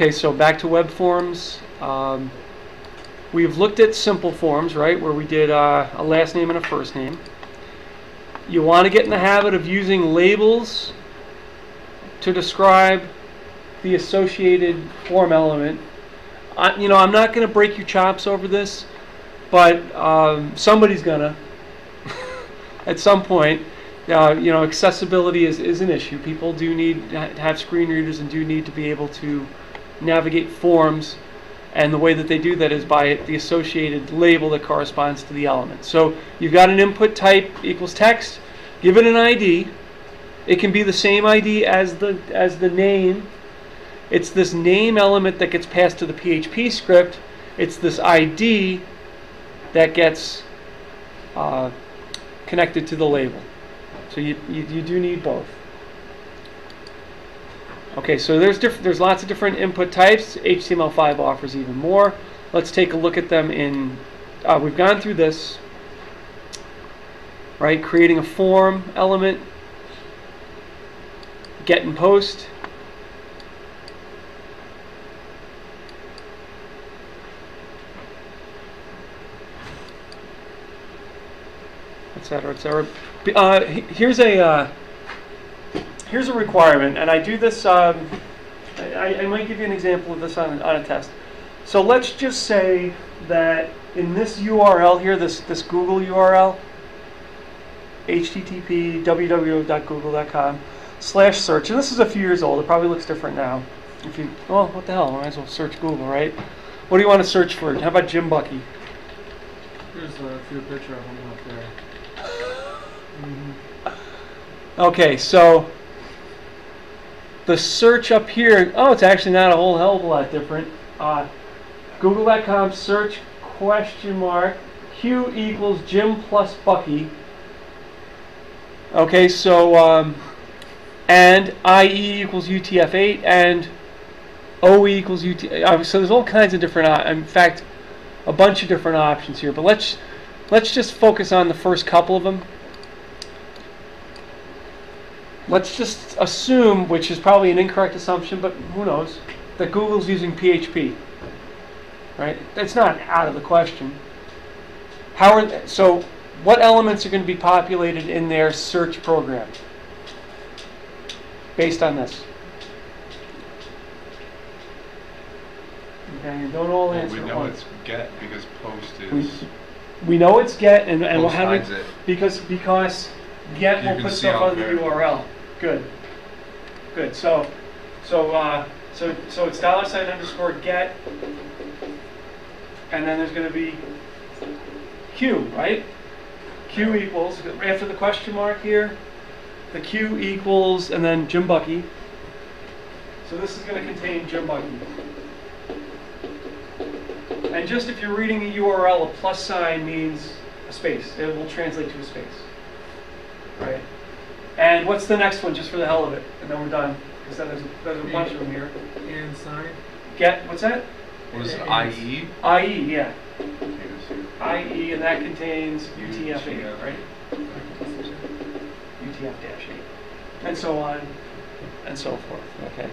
Okay, so back to web forms. We've looked at simple forms, right, where we did a last name and a first name. You want to get in the habit of using labels to describe the associated form element. I'm not going to break your chops over this, but somebody's gonna at some point. Accessibility is an issue. People do need to have screen readers and do need to be able to navigate forms, and the way that they do that is by the associated label that corresponds to the element. So you've got an input type equals text. Give it an ID. It can be the same ID as the name. It's this name element that gets passed to the PHP script. It's this ID that gets connected to the label. So you do need both. Okay, so there's lots of different input types. HTML5 offers even more. Let's take a look at them in. We've gone through this, right? Creating a form element, get and post. Etc. Etc. Here's a requirement, and I do this. I might give you an example of this on a test. So let's just say that in this URL here, this Google URL, http www.google.com/search, and this is a few years old. It probably looks different now. Well, what the hell? I might as well search Google, right? What do you want to search for? How about Jim Bucky? There's a few pictures of him up there. Okay, so the search up here, it's actually not a whole hell of a lot different. Google.com search Q equals Jim plus Bucky. Okay, so and IE equals UTF-8 and OE equals UT. So there's all kinds of different, in fact, a bunch of different options here. But let's just focus on the first couple of them. Let's just assume, which is probably an incorrect assumption, but who knows, that Google's using PHP. Right? That's not out of the question. So what elements are going to be populated in their search program based on this? Okay, you don't all answer. We know it's get because post is. We know it's get, and we'll have it because get will put stuff on the URL. Good. So it's $_get, and then there's going to be Q, right? Q equals, after the question mark here, the Q equals, and then Jim Bucky. So this is going to contain Jim Bucky. And just if you're reading a URL, a plus sign means a space. It will translate to a space. Right? And what's the next one, just for the hell of it? And then we're done. Because there's a bunch of them here. And sign. Get, what's that? What is it, IE? IE, yeah. IE, and that contains UTF-8, right? UTF-8. And so on, and so forth. Okay.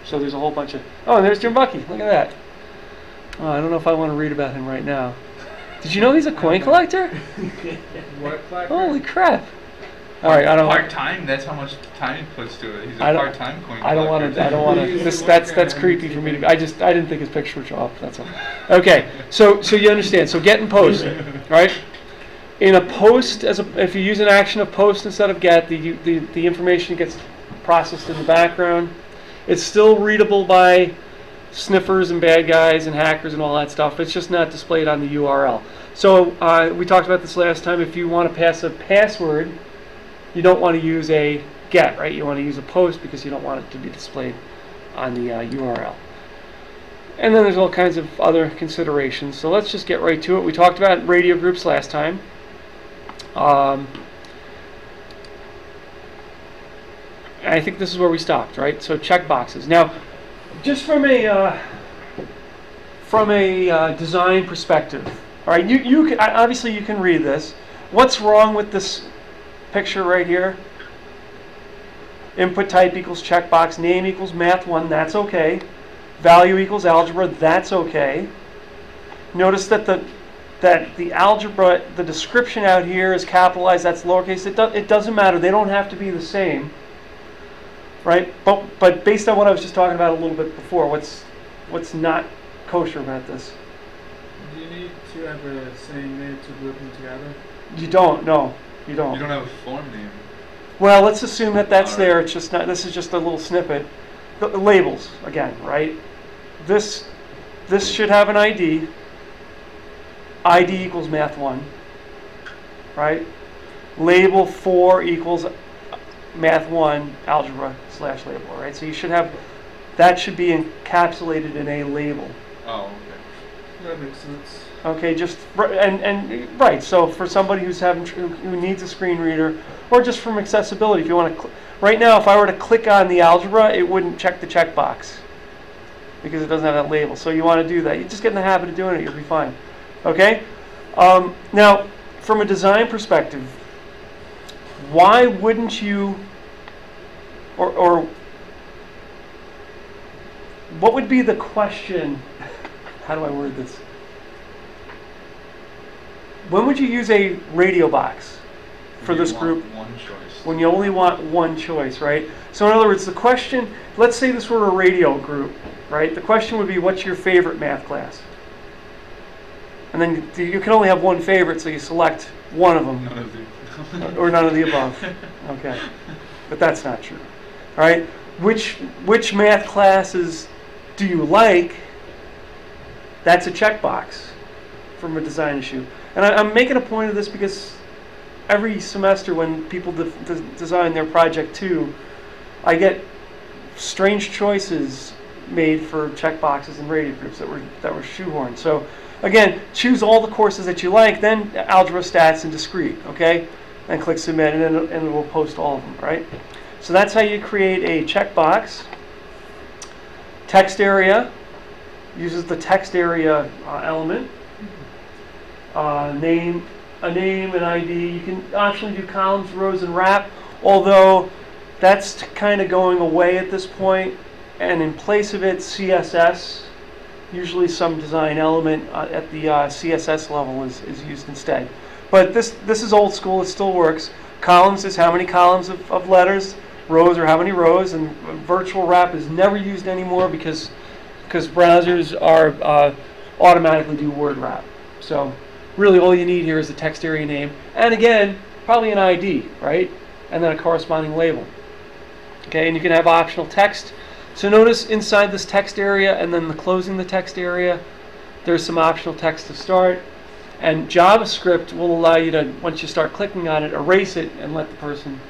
So there's a whole bunch of... Oh, and there's Jim Bucky. Look at that. Oh, I don't know if I want to read about him right now. Did you know he's a coin collector? What collector? Holy crap. All right, I don't part time. That's how much time he puts to it. He's a part-time coin collector. I don't want to. That's creepy for me to. I didn't think his picture would show up. That's all. Okay, so you understand. So get and post, right? In a post, if you use an action of post instead of get, the information gets processed in the background. It's still readable by sniffers and bad guys and hackers and all that stuff. It's just not displayed on the URL. So we talked about this last time. If you want to pass a password, you don't want to use a get, right? You want to use a post because you don't want it to be displayed on the URL. And then there's all kinds of other considerations. So let's just get right to it. We talked about radio groups last time. I think this is where we stopped, right? So check boxes. Now, just from a design perspective, all right? You can, obviously you can read this. What's wrong with this picture right here? Input type equals checkbox, name equals math1. That's okay. value equals algebra, that's okay. Notice that the algebra, the description out here is capitalized, that's lowercase. It doesn't matter. They don't have to be the same, right? But based on what I was just talking about a little bit before, what's not kosher about this? Do you need to have a same name to group them together? You don't. No, you don't. You don't have a form name. Well, let's assume that that's All right. there. It's just not. This is just a little snippet. The labels again, right? This should have an ID. ID equals math 1, right? Label 4 equals math 1 algebra / label, right? So you should have, that should be encapsulated in a label. Oh, okay. That makes sense. Okay, just and right. So for somebody who needs a screen reader, or just from accessibility, if you want to, right now, if I were to click on the algebra, it wouldn't check the checkbox because it doesn't have that label. So you want to do that. You just get in the habit of doing it, you'll be fine. Okay. Now, from a design perspective, why wouldn't you, or what would be the question? How do I word this? When would you use a radio box for this group? One choice. When you only want one choice, right? So in other words, the question, let's say this were a radio group, right? The question would be, what's your favorite math class? And then you can only have one favorite, so you select one of them. None of the. Or none of the above. Okay. But that's not true. All right? Which math classes do you like? That's a checkbox from a design issue. And I'm making a point of this because every semester when people design their project 2, I get strange choices made for checkboxes and radio groups that were shoehorned. So again, choose all the courses that you like, then algebra, stats, and discrete, okay? And click submit, and then it will post all of them, right? So that's how you create a checkbox. Text area uses the text area element. Name, an ID. You can optionally do columns, rows, and wrap, although that's kind of going away at this point, and in place of it, CSS. Usually some design element at the CSS level is used instead. But this is old school, it still works. Columns is how many columns of letters, rows are how many rows, and virtual wrap is never used anymore because browsers are automatically do word wrap. So really all you need here is the text area name, and again, probably an ID, right? And then a corresponding label. Okay, and you can have optional text. So notice inside this text area and then closing the text area, there's some optional text to start. And JavaScript will allow you to, once you start clicking on it, erase it and let the person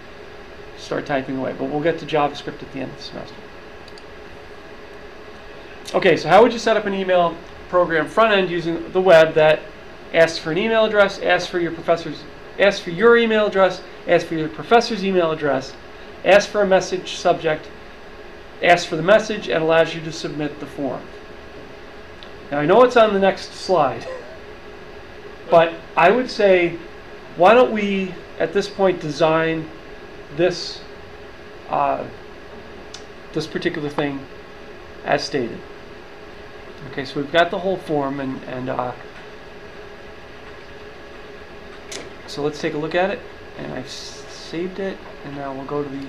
start typing away. But we'll get to JavaScript at the end of the semester. Okay, so how would you set up an email program front end using the web that asks for an email address, asks for your email address, asks for your professor's email address, asks for a message subject, asks for the message, and allows you to submit the form. Now I know it's on the next slide, but I would say, why don't we at this point design this this particular thing as stated. Okay, so we've got the whole form, and so let's take a look at it. And I've saved it, and now we'll go to the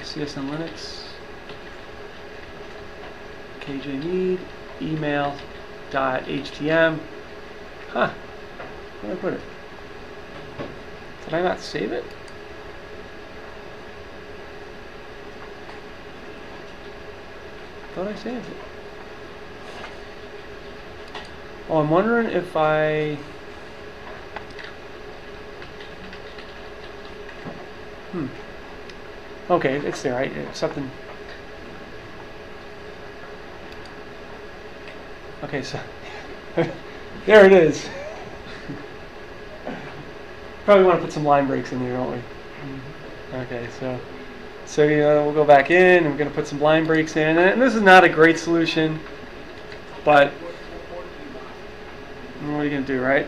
CSN Linux, KJMead, email.htm. Huh, where did I put it? Did I not save it? I thought I saved it. Oh, I'm wondering if I... Okay, it's there. It's something... Okay, so... there it is. Probably want to put some line breaks in there, don't we? Okay, so we'll go back in, and we're going to put some line breaks in. And this is not a great solution, but what are you going to do, right?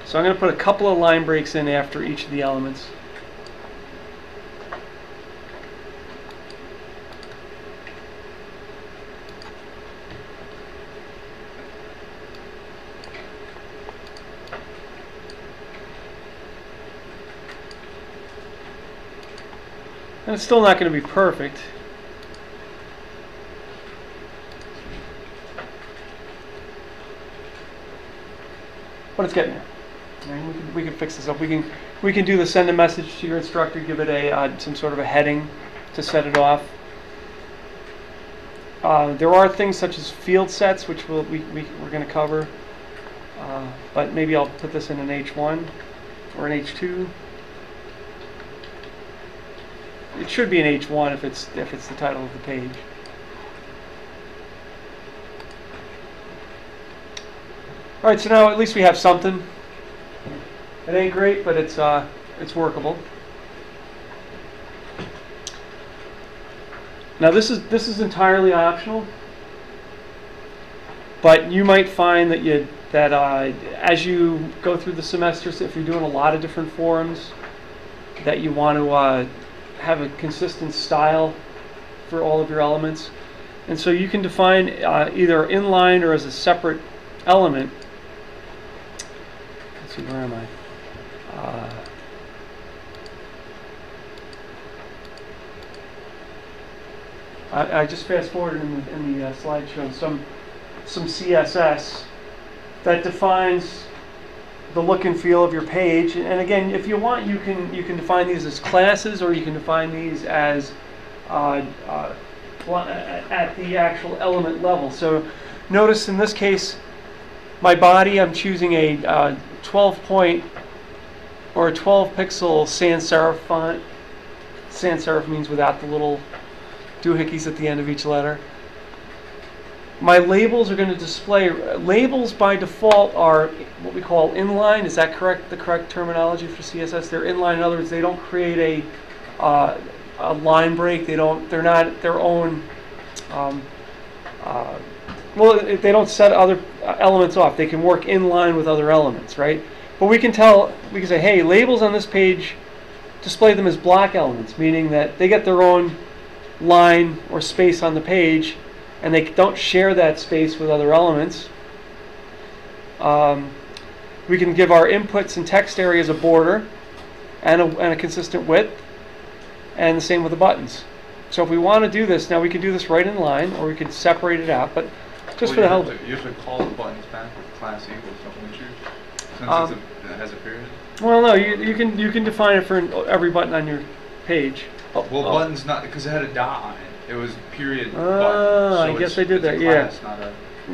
So I'm going to put a couple of line breaks in after each of the elements. And it's still not going to be perfect. But it's getting there. And we can fix this up. We can do the send a message to your instructor, give it a some sort of a heading to set it off. There are things such as field sets, which we're going to cover. But maybe I'll put this in an H1 or an H2. It should be an H1 if it's the title of the page. All right, so now at least we have something. It ain't great, but it's workable. Now this is entirely optional, but you might find that as you go through the semesters, if you're doing a lot of different forums, that you want to have a consistent style for all of your elements, and so you can define either inline or as a separate element. Let's see, where am I? I just fast forwarded in the slideshow some CSS that defines the look and feel of your page. And again, if you want, you can define these as classes, or you can define these as at the actual element level. So notice in this case, my body, I'm choosing a 12 point or a 12 pixel sans serif font. Sans serif means without the little doohickeys at the end of each letter. My labels are going to display, labels by default are what we call inline. Is that correct? The correct terminology for CSS? They're inline. In other words, they don't create a line break. They're not their own. Well, they don't set other elements off. They can work in line with other elements, right? But we can say, hey, labels on this page, display them as block elements, meaning that they get their own line or space on the page, and they don't share that space with other elements. We can give our inputs and text areas a border and a consistent width, and the same with the buttons. So if we want to do this, now we can do this right in line, or we could separate it out, but just for the hell of it. You have to call the buttons back with class equals, don't you? Since it has a period? Well, no, you can define it for every button on your page. Buttons not, because it had a dot on it. It was period button. So I guess I did that. Yeah,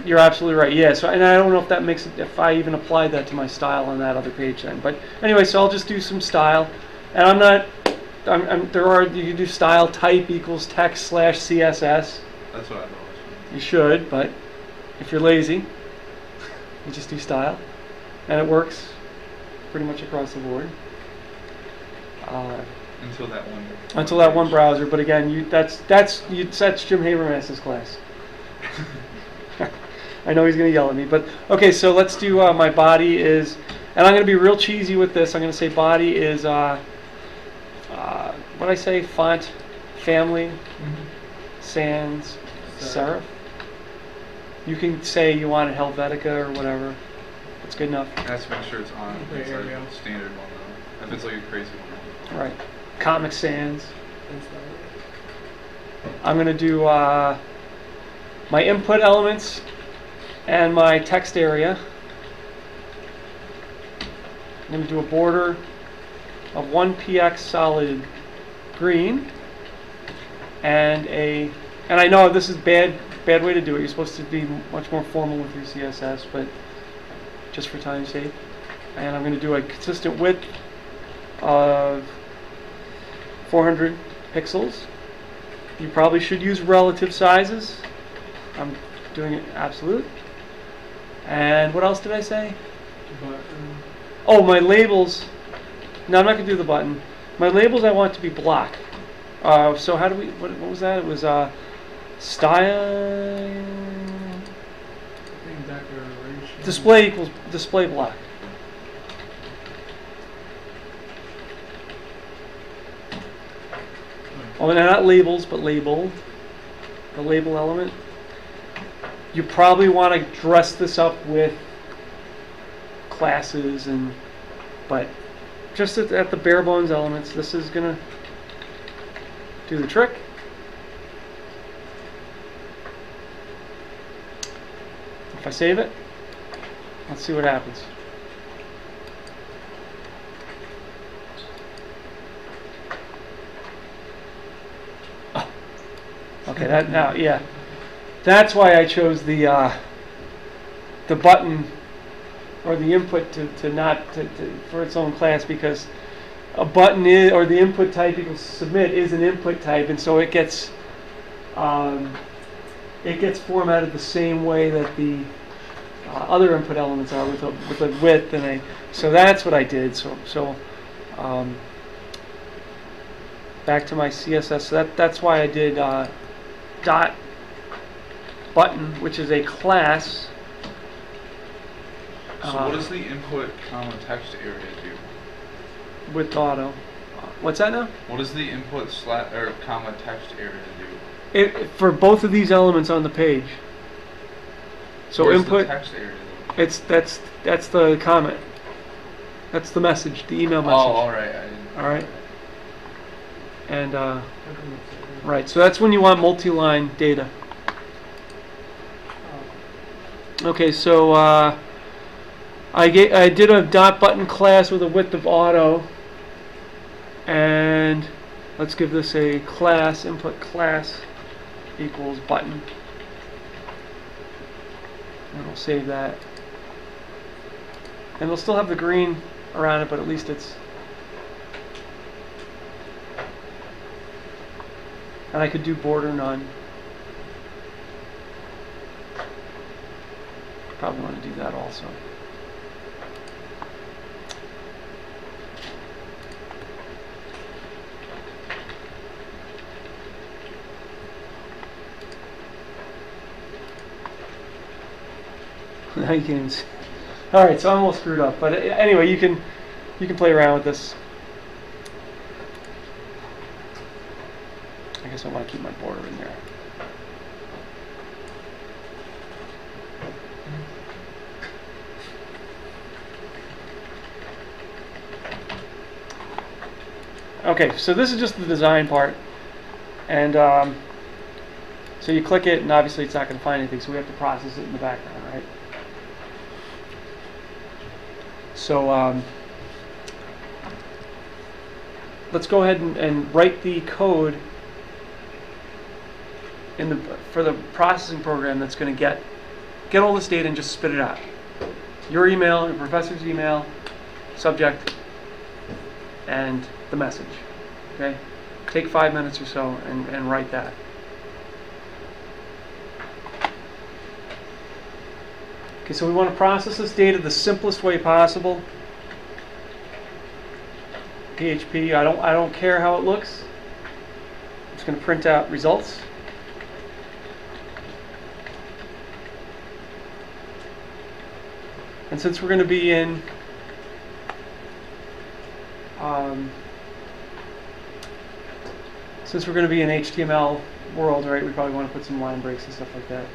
you're absolutely right. Yeah. So, and I don't know if that makes it, if I even applied that to my style on that other page then. But anyway, so I'll just do some style, and I'm not. You can do style type equals text / CSS. That's what I thought. You should, but if you're lazy, you just do style, and it works pretty much across the board. Until that one browser, but again, that's Jim Habermas's class. I know he's going to yell at me, but okay. So let's do my body is, and I'm going to be real cheesy with this. I'm going to say body is what I say, font family, sans serif. You can say you want it Helvetica or whatever. That's good enough. It has to make sure it's on. It's like a standard one though. If it's like a crazy one. Right. Comic Sans. I'm going to do my input elements and my text area. I'm going to do a border of 1px solid green and I know this is bad way to do it. You're supposed to be much more formal with your CSS, but just for time's sake. And I'm going to do a consistent width of 400 pixels. You probably should use relative sizes. I'm doing it absolute. And what else did I say? Button. Oh, my labels. No, I'm not going to do the button. My labels I want to be block. So how do we, what was that? It was style. Display equals display block. Oh, and not labels, but label. The label element. You probably want to dress this up with classes but just at the bare bones elements, this is gonna. do the trick. If I save it, let's see what happens. Oh. Okay, that now, yeah, that's why I chose the button or the input to not for its own class, because a button is, or the input type equals submit is an input type, and so it gets formatted the same way that the other input elements are with a width, and so that's what I did. So back to my CSS. So that's why I did dot button, which is a class. So what does the input comma text area do? With auto. What's that now? What does the input or comma text area do? For both of these elements on the page. So Where's input. the text area though? That's the comment. That's the message, the email message. Oh, all right. I didn't. All right. And right. So that's when you want multi-line data. Okay. So I did a dot button class with a width of auto, and let's give this a class, input class equals button, and we'll save that. And we'll still have the green around it, but at least it's, and I could do border none. Probably want to do that also. Now you can. All right, so I'm all screwed up, but anyway, you can play around with this. I guess I want to keep my border in there. Okay, so this is just the design part, and so you click it, and obviously it's not going to find anything, so we have to process it in the background, right? So let's go ahead and write the code for the processing program that's going to get all this data and just spit it out. Your email, your professor's email, subject, and the message. Okay? Take 5 minutes or so and write that. Okay, so we want to process this data the simplest way possible. PHP, I don't care how it looks. I'm just going to print out results. And since we're going to be in HTML world, right, we probably want to put some line breaks and stuff like that.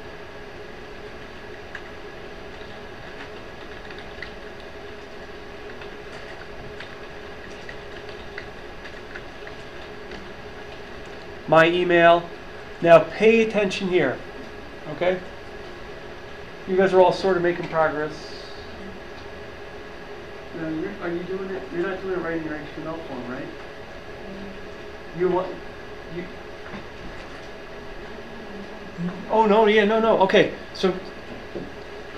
My email. Now pay attention here, okay? You guys are all sort of making progress. Are you doing it? You're not doing it right in your HTML form, right? Oh no, yeah, no. Okay, so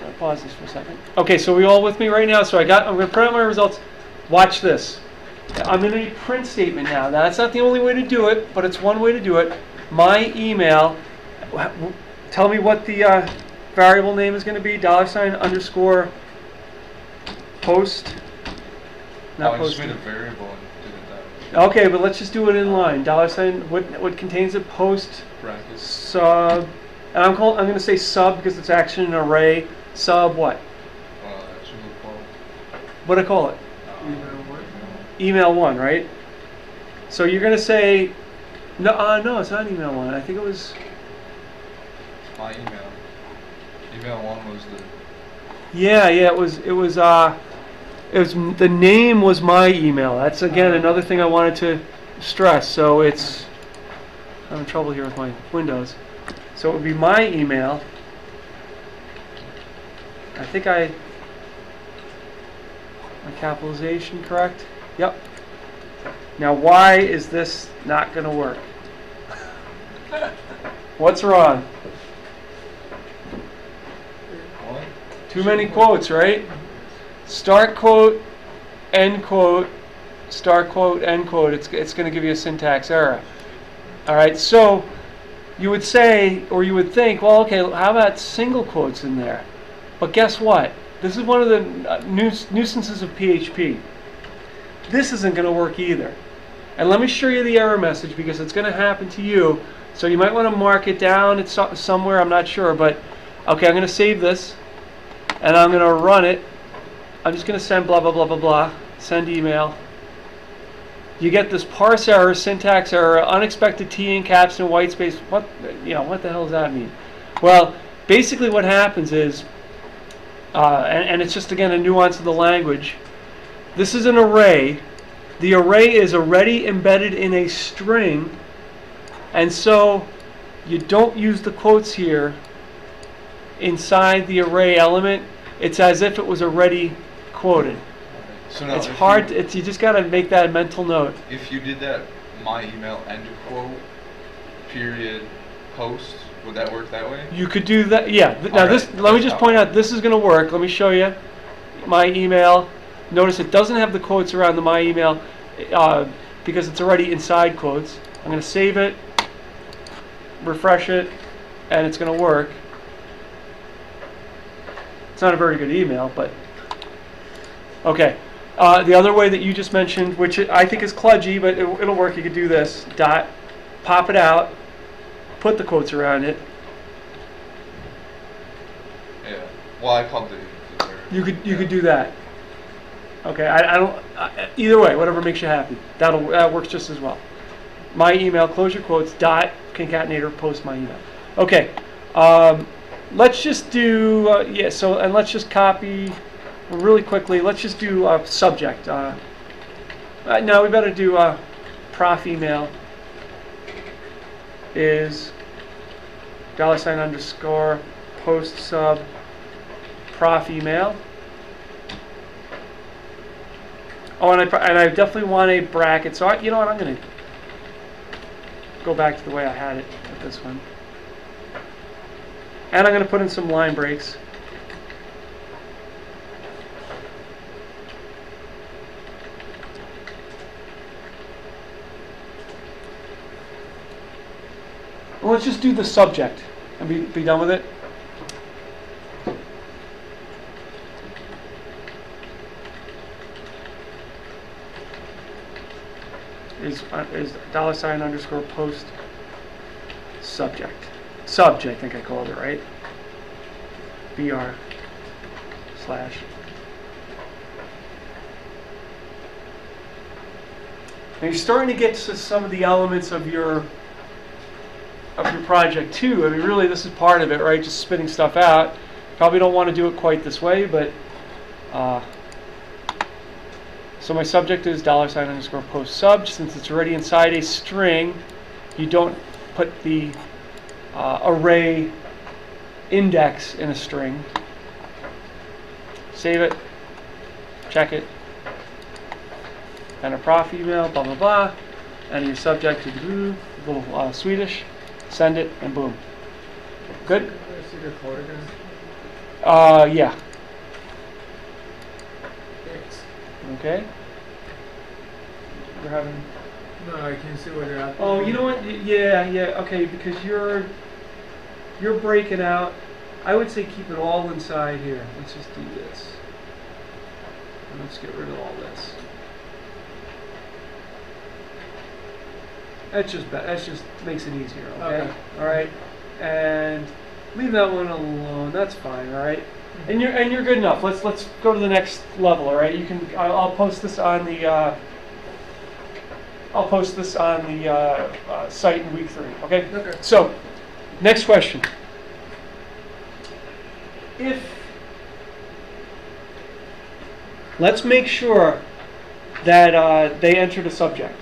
I'll pause this for a second. Okay, so we all with me right now? So I'm going to print out my results. Watch this. I'm in a print statement now. Now that's not the only way to do it, but it's one way to do it. My email. Tell me what the variable name is going to be. $_ post. Not I post. just made a variable and did it that way. Okay, but let's just do it in line. $, what contains a post Brackets. sub, and I'm going to say sub because it's actually an array. Sub what? That should look well. What do I call it? Email 1, right? So you're going to say, no, it's not email 1. I think it was. My email. Email 1 was the. Yeah, it was the name was my email. That's again another thing I wanted to stress. So it's I'm in trouble here with my Windows. So it would be my email. I think my capitalization correct? Yep. Now why is this not going to work? What's wrong? Too many quotes, right? Start quote, end quote, start quote, end quote. It's going to give you a syntax error. All right, so you would say, or you would think, well, okay, how about single quotes in there? But guess what? This is one of the nuisances of PHP. This isn't going to work either. And let me show you the error message because it's going to happen to you. So you might want to mark it down. It's somewhere, I'm not sure. But, okay, I'm going to save this. And I'm going to run it. I'm just going to send blah, blah, blah, blah, blah. Send email. You get this parse error, syntax error, unexpected T in caps and white space. What the hell does that mean? Well, basically what happens is, and it's just, again, a nuance of the language. This is an array. The array is already embedded in a string. And so you don't use the quotes here inside the array element. It's as if it was already quoted. So now it's hard. You just got to make that mental note. If you did that, my email end quote, period, post, would that work that way? You could do that. Yeah. Now let me just point out. This is going to work. Let me show you my email. Notice it doesn't have the quotes around the my email because it's already inside quotes. I'm going to save it, refresh it, and it's going to work. It's not a very good email, but okay. The other way that you just mentioned, which I think is kludgy, but it'll work. You could do this. Dot, pop it out, put the quotes around it. Yeah. Well, I called the You could do that. Okay. I don't. Either way, whatever makes you happy. That works just as well. My email, close your quotes. Dot concatenator, post my email. Okay. Let's just do So and let's just copy. Really quickly, let's just do subject. No, we better do prof email is $_ post sub prof email. Oh, and I definitely want a bracket. So you know what? I'm going to go back to the way I had it with this one, and I'm going to put in some line breaks. Well, let's just do the subject and be done with it. Is $_ post subject. Subject, I think I called it, right? BR/. Now you're starting to get to some of the elements of your project too. I mean, really, this is part of it, right? Just spitting stuff out. Probably don't want to do it quite this way, but so my subject is $_ post sub. Since it's already inside a string, you don't put the array index in a string. Save it, check it, and a prof email, blah blah blah, and your subject is a little Swedish. Send it, and boom. Good? Can I see the code again? Yeah. Thanks. Okay. We're having. No, I can see what you're at. Oh, you know what? Yeah. Okay, because you're breaking out. I would say keep it all inside here. Let's just do this. And let's get rid of all this. That just makes it easier, okay? All right, and leave that one alone. That's fine, all right. And you're good enough. Let's go to the next level, all right? You can. I'll post this on the. Site in week 3. Okay. Okay. So, next question. Let's make sure that they entered a subject.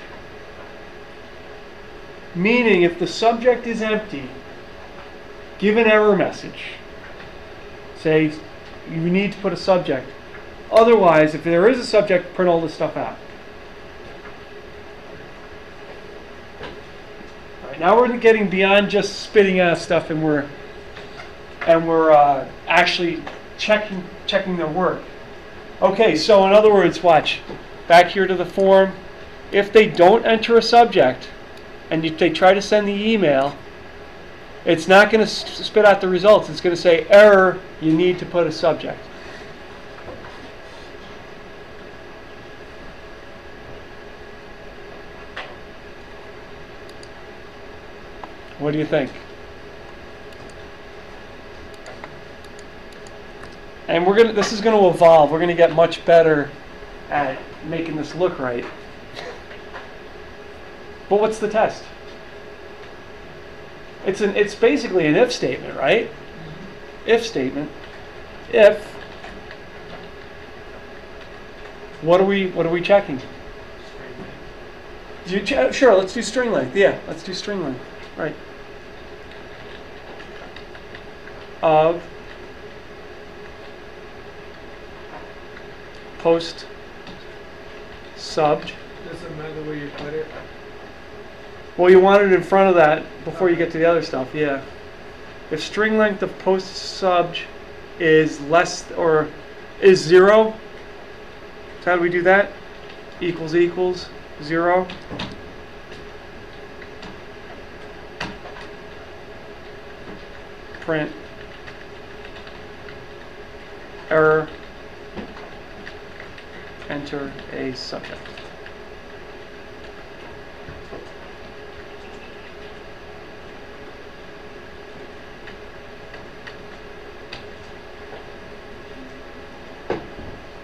Meaning, if the subject is empty, give an error message. Say, you need to put a subject. Otherwise, if there is a subject, print all this stuff out. All right, now we're getting beyond just spitting out stuff, and we're actually checking their work. Okay, so in other words, watch. Back here to the form. If they don't enter a subject, and they try to send the email, it's not going to spit out the results. It's going to say, error, you need to put a subject. What do you think? And this is going to evolve. We're going to get much better at making this look right. But what's the test? It's basically an if statement, right? If statement. If. What are we checking? Sure, let's do string length. Yeah, let's do string length. Right. Of post subj. Doesn't matter where you put it. Well, you want it in front of that before you get to the other stuff, yeah. If string length of post subj is less or is 0, so how do we do that? Equals 0. Print error, enter a subject.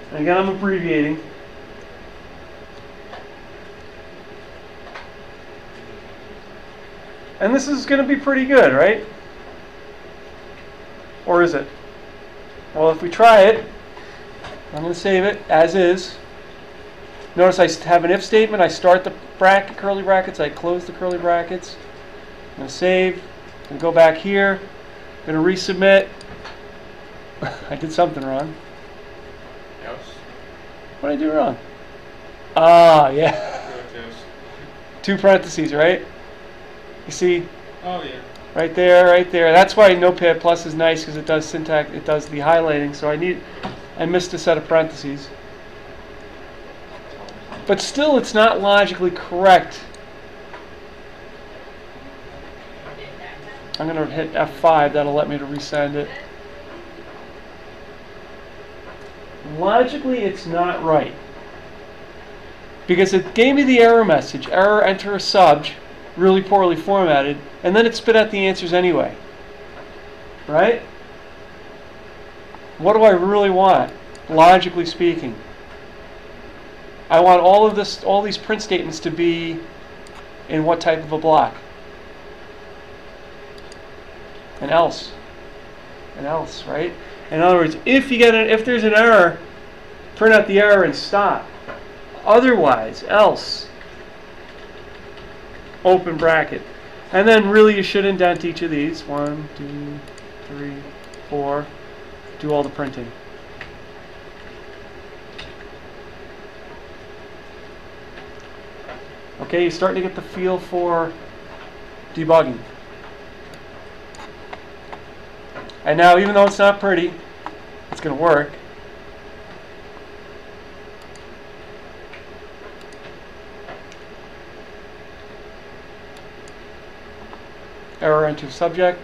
And again, I'm abbreviating. And this is going to be pretty good, right? Or is it? Well, if we try it, I'm going to save it as is. Notice I have an if statement. I start the bracket, curly brackets. I close the curly brackets. I'm going to save. I'm going to go back here. I'm going to resubmit. I did something wrong. Yes. What did I do wrong? Ah, yeah. Yes. 2 parentheses, right? You see? Oh yeah. Right there, right there. That's why Notepad Plus is nice, because it does syntax, it does the highlighting. So I missed a set of parentheses. But still, it's not logically correct. I'm going to hit F5. That'll let me to resend it. Logically, it's not right. Because it gave me the error message, error, enter a subj, really poorly formatted, and then it spit out the answers anyway. Right? What do I really want, logically speaking? I want all these print statements to be in what type of a block? An else. An else, right? In other words, if there's an error, print out the error and stop. Otherwise, else, open bracket. And then really you should indent each of these. 1, 2, 3, 4. Do all the printing. Okay, you're starting to get the feel for debugging. And now, even though it's not pretty, it's going to work. Error, enter subject.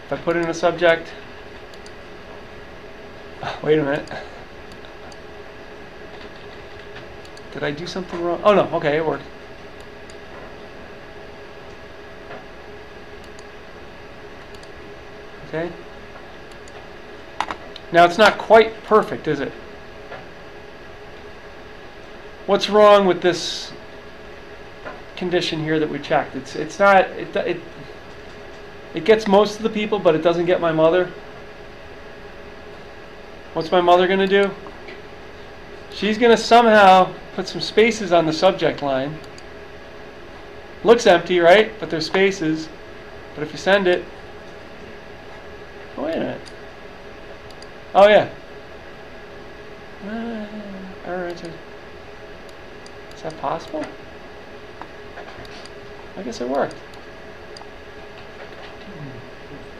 If I put in a subject, wait a minute. Did I do something wrong? Oh no, okay, it worked. Okay. Now it's not quite perfect, is it? What's wrong with this condition here that we checked? It gets most of the people, but it doesn't get my mother. What's my mother going to do? She's going to somehow put some spaces on the subject line Looks empty, right? But there's spaces. But if you send it, oh, wait a minute. Oh yeah. Error entered. Is that possible? I guess it worked.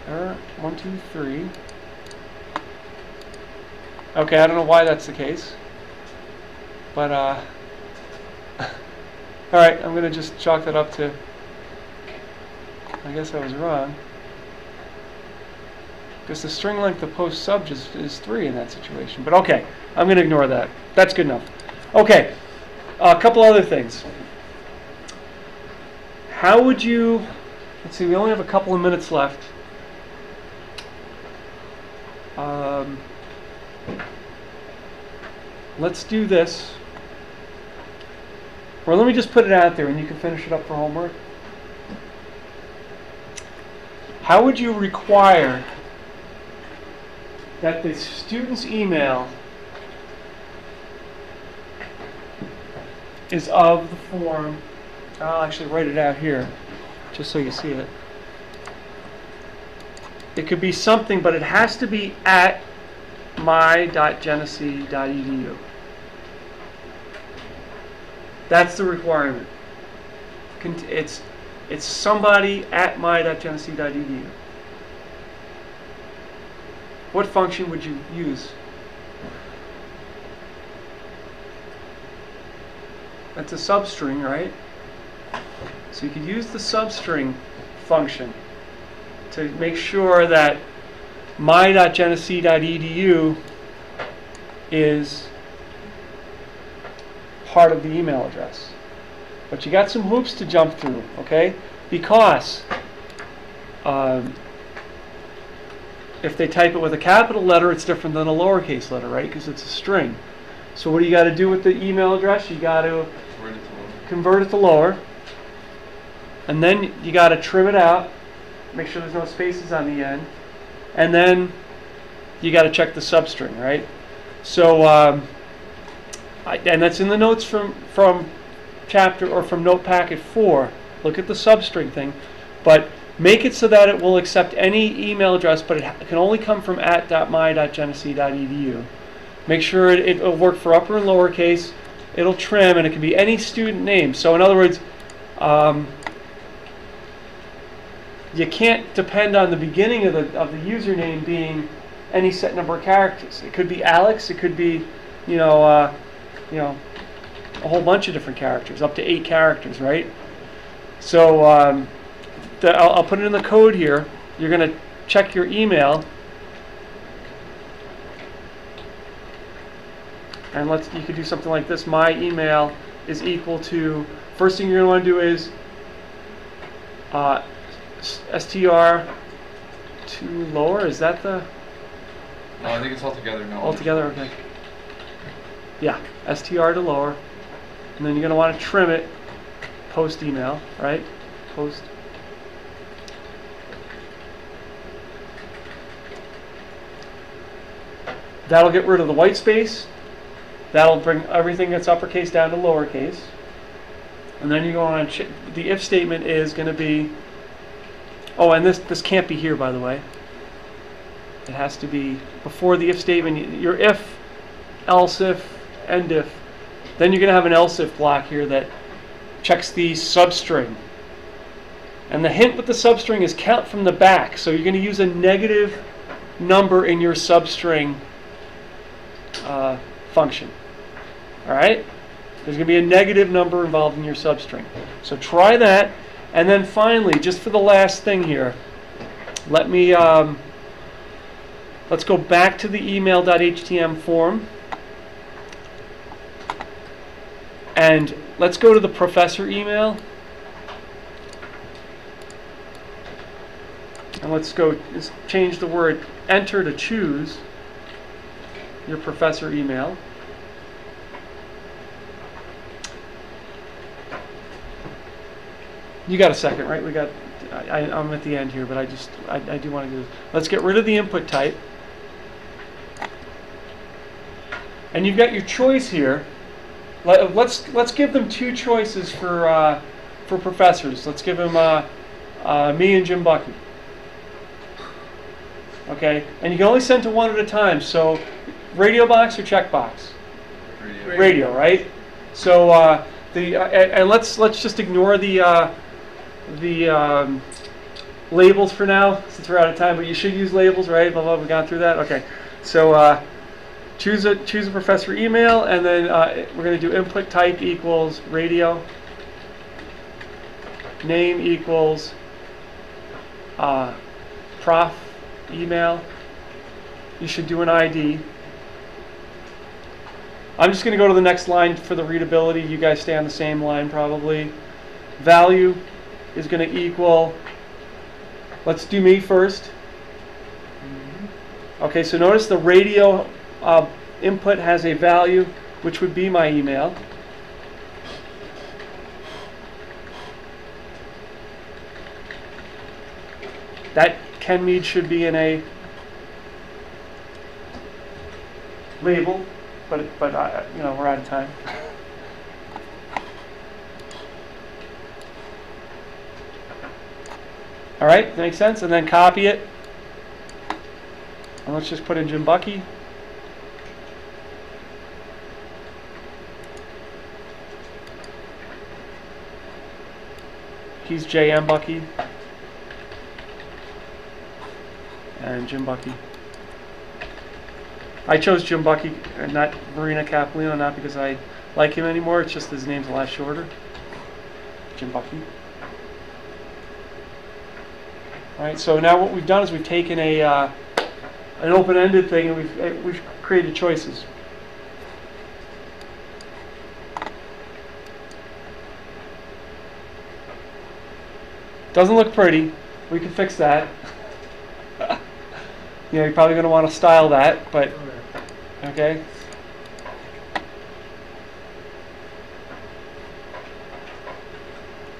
Error 1, 2, 3. Okay, I don't know why that's the case, but all right, I'm gonna just chalk that up to. I guess I was wrong. Because the string length of post sub is 3 in that situation. But okay, I'm going to ignore that. That's good enough. Okay, a couple other things. How would you, let's see, we only have a couple of minutes left. Let's do this. Or let me just put it out there and you can finish it up for homework. How would you require that the student's email is of the form? I'll actually write it out here just so you see it. It could be something, but it has to be at my.genesee.edu. That's the requirement. It's somebody at my.genesee.edu. What function would you use? That's a substring, right? So you could use the substring function to make sure that my.genesee.edu is part of the email address. But you got some hoops to jump through, okay? Because if they type it with a capital letter, it's different than a lowercase letter, right? Because it's a string. So what do you got to do with the email address? You got to convert it to lower. And then you got to trim it out. Make sure there's no spaces on the end. And then you got to check the substring, right? So, and that's in the notes from chapter or from note packet 4. Look at the substring thing. But make it so that it will accept any email address, but it can only come from at.my.genesee.edu. Make sure it'll work for upper and lowercase. It'll trim, and it can be any student name. So in other words, you can't depend on the beginning of the username being any set number of characters. It could be Alex. It could be, a whole bunch of different characters, up to 8 characters, right? So I'll put it in the code here. You're going to check your email, and you could do something like this. My email is equal to. First thing you're going to want to do is str to lower. Is that the? No, I think it's all together now. All together, okay. Yeah, str to lower, and then you're going to want to trim it. Post email, right? Post. That'll get rid of the white space. That'll bring everything that's uppercase down to lowercase. And then you go on, the if statement is going to be, oh, and this can't be here, by the way. It has to be before the if statement, your if, else if, end if. Then you're going to have an else if block here that checks the substring. And the hint with the substring is count from the back. So you're going to use a negative number in your substring function. All right? There's going to be a negative number involved in your substring. So try that. And then finally, just for the last thing here, let me let's go back to the email.htm form. And let's go to the professor email. And let's change the word enter to choose your professor email. You got a second, right? I'm at the end here, but I do want to do this. Let's get rid of the input type. And you've got your choice here. Let's give them 2 choices for for professors. Let's give him me and Jim Bucky. Okay, and you can only send to one at a time. So, radio box or checkbox? Radio, right? So and let's just ignore the labels for now since we're out of time. But you should use labels, right? Blah blah. We got through that. Okay. So choose a professor email, and then we're going to do input type equals radio. Name equals prof email. You should do an ID. I'm just going to go to the next line for the readability. You guys stay on the same line probably. Value is going to equal, let's do me first. Okay, so notice the radio input has a value, which would be my email. That Ken Mead should be in a label, but you know, we're out of time. All right, makes sense. And then copy it, and let's just put in Jim Bucky. He's JM Bucky. And Jim Bucky. I chose Jim Bucky and not Marina Capolino, not because I like him anymore, it's just his name's a lot shorter. Jim Bucky. Alright, so now what we've done is we've taken an open-ended thing and we've created choices. Doesn't look pretty. We can fix that. You know, you're probably going to want to style that, but okay.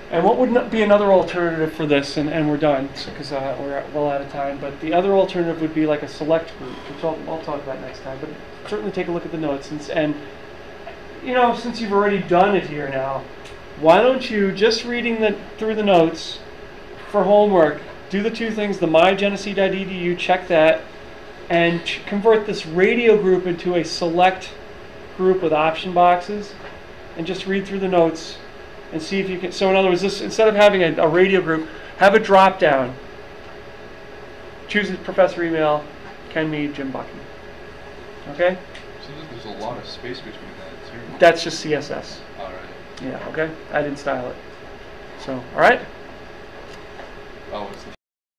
And what would be another alternative for this? And we're done because we're well out of time. But the other alternative would be like a select group, which I'll talk about next time. But certainly take a look at the notes and you know, since you've already done it here now, why don't you just reading through the notes for homework? Do the two things, the mygenesee.edu, check that, and convert this radio group into a select group with option boxes, and just read through the notes and see if you can. So in other words, this, instead of having a radio group, have a drop down. Choose a professor email, Ken Mead, Jim Bucky. Okay? Seems like there's a lot of space between that too. That's just CSS. Alright. Yeah, okay? I didn't style it. So, alright? Oh, it's the